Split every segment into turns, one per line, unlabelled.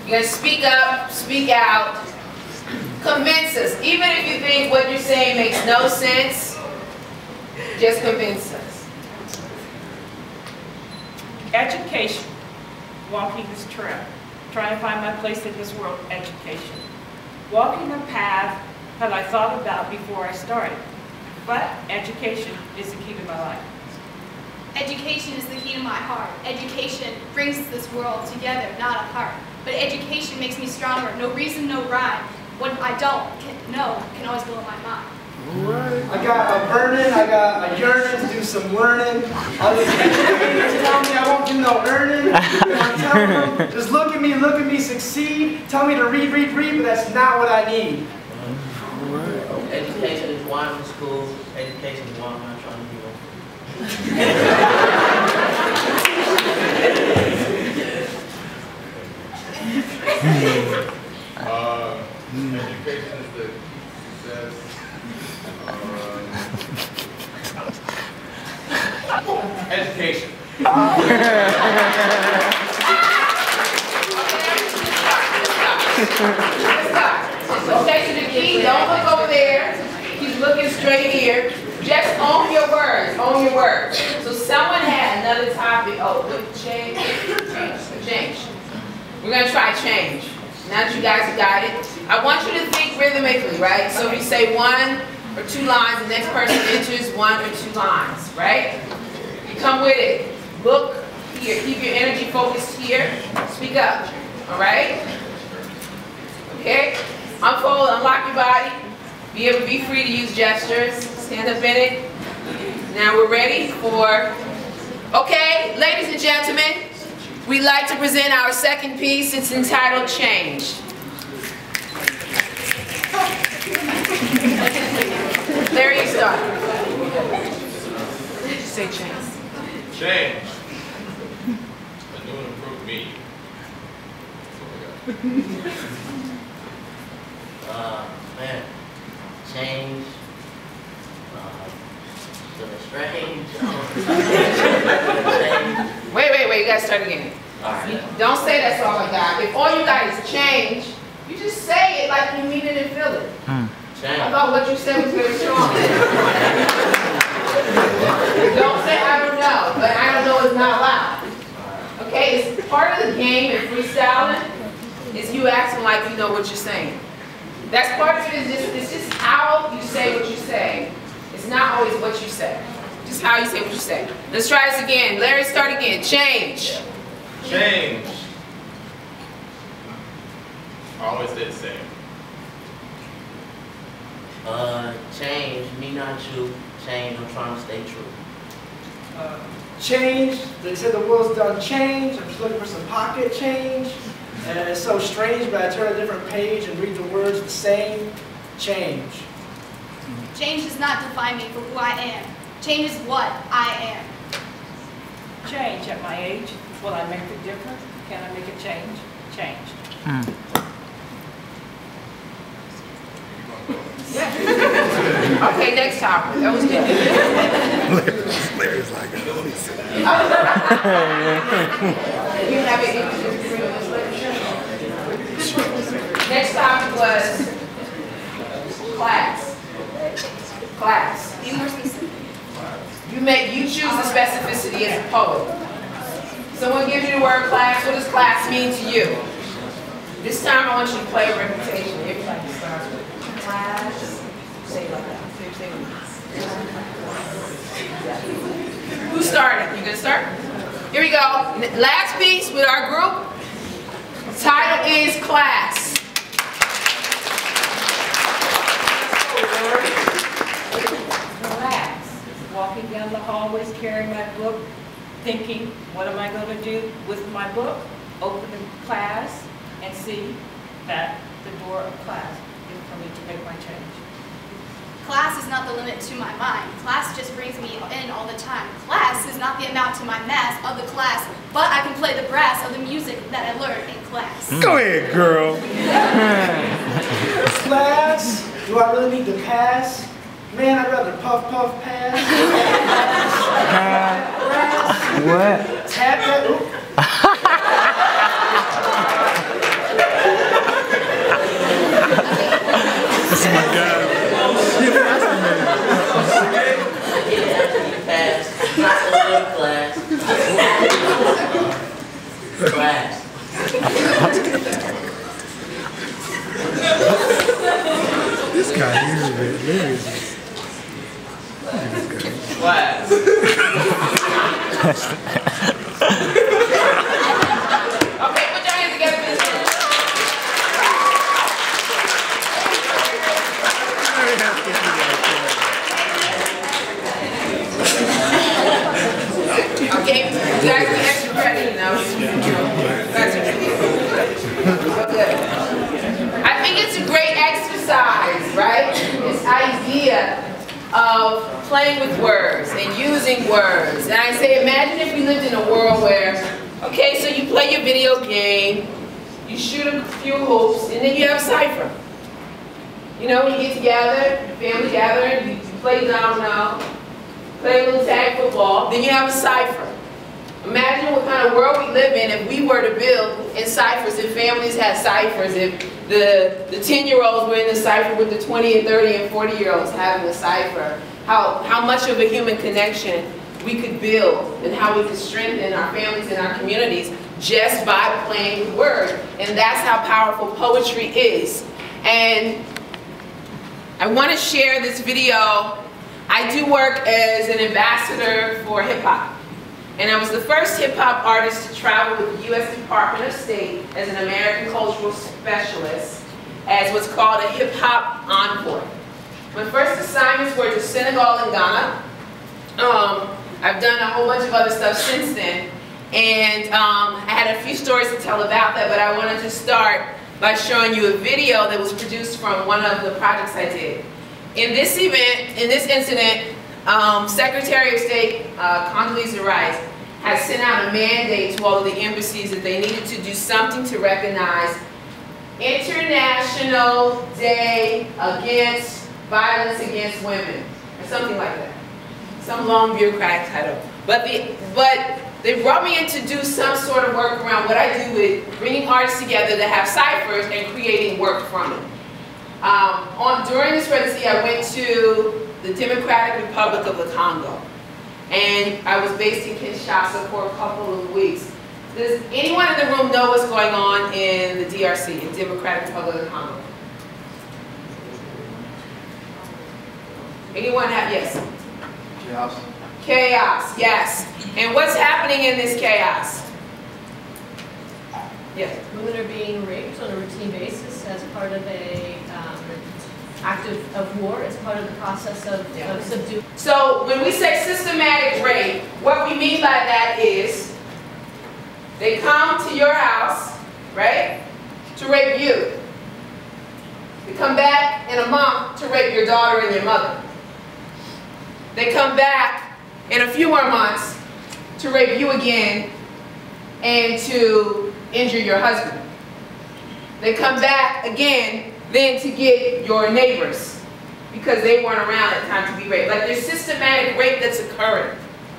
You're going to speak up, speak out, convince us. Even if you think what you're saying makes no sense, just convince us.
Education. Walking this trail. Trying to find my place in this world. Education. Walking a path that I thought about before I started. But education is the key to my life.
Education is the key to my heart. Education brings this world together, not apart. But education makes me stronger. No reason, no rhyme. What I don't know can always blow my mind.
I got a burning, I got a yearning to do some learning. All these educators tell me I won't do no earning. I'm telling them, just look at me succeed. Tell me to read, but that's not what I need.
Education is why I'm in school. Education is why I'm not trying to be one.
Education is the success. Education.
Okay, so the key, don't look over there. Keep looking straight here. Just own your words, own your words. So someone had another topic. Oh, change. We're going to try change. Now that you guys have got it, I want you to think rhythmically, right? So if you say 1 or 2 lines, the next person enters 1 or 2 lines, right? You come with it. Look here. Keep your energy focused here. Speak up, all right? Okay? Unfold, unlock your body. Be able to be free to use gestures. Stand up in it. Now we're ready for, okay, ladies and gentlemen, we'd like to present our second piece. It's entitled Change. There you start. Say change.
Change. A new and improved me.
Man, change. Feeling strange.
Wait, you gotta start again. Don't say that's all I got. If all you got is change, you just say it like you mean it and feel it.
Change.
I thought what you said was very strong. Don't say I don't know, but I don't know is not allowed. Okay, it's part of the game in freestyling is you acting like you know what you're saying. That's part of it. It's just how you say what you say. It's not always what you say. Just how you say what you say. Let's try this again. Larry, start again. Change.
Change. I always stay the same.
Change. Me, not you. Change. I'm trying to stay true.
Change. They said the world's done change. I'm just looking for some pocket change. And it's so strange, but I turn a different page and read the words the same. Change.
Change does not define me for who I am. Change is what I am.
Change at my age. Will I make a difference? Can I make a change? Change.
Okay, next topic. That was good.
Larry's like,
You have it. Next topic was class. Class.
Be more specific.
You choose the specificity as a poet. Someone gives you the word class. What does class mean to you? This time I want you to play a reputation. Everybody starts with class. Say it like that. Say it. Who's starting? You gonna start? Here we go. Last piece with our group. Title is Class.
Relax. Walking down the hallways, carrying my book, thinking, what am I going to do with my book? Open the class and see that the door of class is for me to make my change.
Class is not the limit to my mind. Class just brings me in all the time. Class is not the amount to my mass of the class, but I can play the brass of the music that I learned in class.
go ahead, girl.
Class? Do I really need to pass? Man, I'd rather puff, pass.
What?
Tap that.
This guy here is hilarious.
Class. Okay, put your hands together for this one. Okay, you guys are extra credit, you know. That's what you do. Okay. I think it's a great exercise, right? This idea of playing with words and using words. And I say, imagine if we lived in a world where, okay, so you play your video game, you shoot a few hoops, and then you have a cipher. You know, when you get together, family gathering, you play domino, play a little tag football, then you have a cipher. Imagine what kind of world we live in if we were to build in ciphers, if families had ciphers, if the 10-year-olds were in the cipher with the 20 and 30 and 40-year-olds having a cipher, how much of a human connection we could build and how we could strengthen our families and our communities just by playing with words. And that's how powerful poetry is. And I want to share this video. I do work as an ambassador for hip-hop. And I was the first hip-hop artist to travel with the U.S. Department of State as an American cultural specialist as what's called a hip-hop envoy. My first assignments were to Senegal and Ghana. I've done a whole bunch of other stuff since then. And I had a few stories to tell about that, but I wanted to start by showing you a video that was produced from one of the projects I did. In this event, in this incident, Secretary of State Condoleezza Rice has sent out a mandate to all of the embassies that they needed to do something to recognize International Day Against Violence Against Women, or something like that. Some long bureaucratic title. But they brought me in to do some sort of work around what I do with bringing artists together that have ciphers and creating work from it. During this residency, I went to the Democratic Republic of the Congo. And I was based in Kinshasa for a couple of weeks. Does anyone in the room know what's going on in the DRC, in Democratic Republic of the Congo? Anyone have, yes?
Chaos.
Chaos, yes. And what's happening in this chaos? Yes.
Women are being raped on a routine basis as part of a act of war, as part of the process of subduing.
So when we say systematic rape, what we mean by that is they come to your house, right, to rape you. They come back in a month to rape your daughter and your mother. They come back in a few more months to rape you again and to injure your husband. They come back again then to get your neighbors because they weren't around at the time to be raped. Like there's systematic rape that's occurring.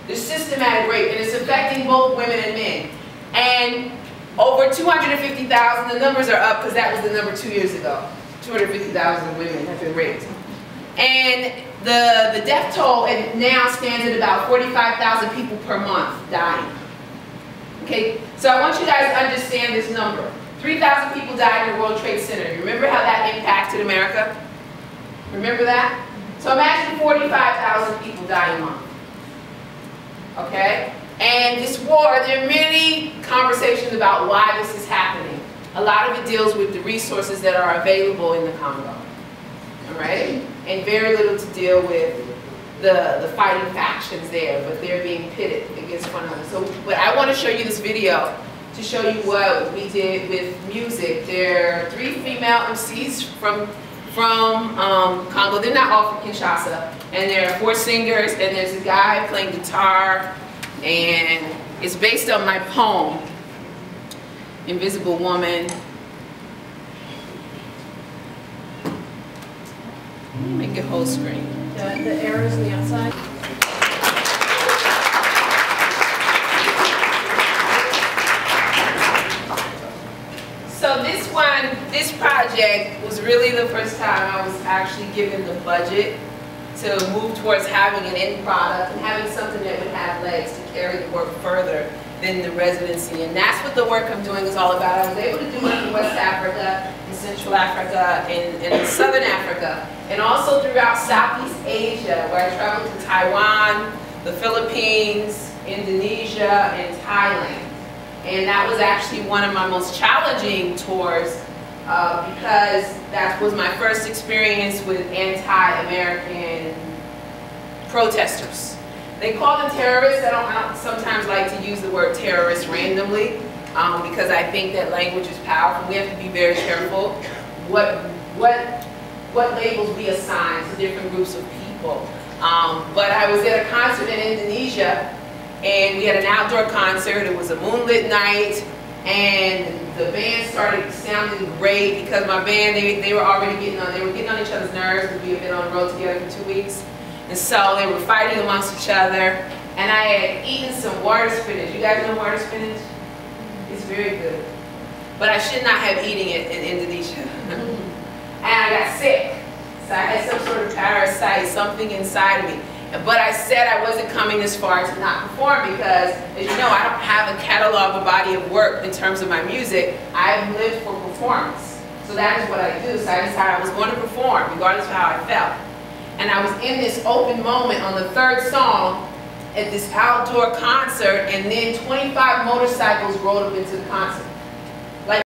There's systematic rape and it's affecting both women and men. And over 250,000, the numbers are up because that was the number 2 years ago. 250,000 women have been raped. And the death toll now stands at about 45,000 people per month dying. Okay, so I want you guys to understand this number. 3,000 people died in the World Trade Center. You remember how that impacted America? Remember that? So imagine 45,000 people die a month. Okay? And this war, there are many conversations about why this is happening. A lot of it deals with the resources that are available in the Congo. All right? And very little to deal with the fighting factions there, but they're being pitted against one another. So, but I want to show you this video to show you what we did with music. There are 3 female MCs from Congo. They're not all from Kinshasa. And there are 4 singers, and there's a guy playing guitar, and it's based on my poem, Invisible Woman. Make it whole screen.
The arrows on the outside.
So this project was really the first time I was actually given the budget to move towards having an end product and having something that would have legs to carry the work further. than the residency. And that's what the work I'm doing is all about. I was able to do it in West Africa, in Central Africa, and in Southern Africa, and also throughout Southeast Asia, where I traveled to Taiwan, the Philippines, Indonesia, and Thailand. And that was actually one of my most challenging tours because that was my first experience with anti-American protesters. They call them terrorists. I don't sometimes like to use the word terrorist randomly because I think that language is powerful. We have to be very careful what labels we assign to different groups of people. But I was at a concert in Indonesia, and we had an outdoor concert. It was a moonlit night, and the band started sounding great because my band, they were already getting on each other's nerves because we had been on the road together for 2 weeks. And so they were fighting amongst each other, and I had eaten some water spinach. You guys know water spinach? It's very good. But I should not have eaten it in Indonesia. And I got sick. So I had some sort of parasite, something inside of me. But I said I wasn't coming this far to not perform because, as you know, I don't have a catalog, a body of work in terms of my music. I've lived for performance. So that is what I do. So I decided I was going to perform, regardless of how I felt. And I was in this open moment on the third song at this outdoor concert, and then 25 motorcycles rolled up into the concert.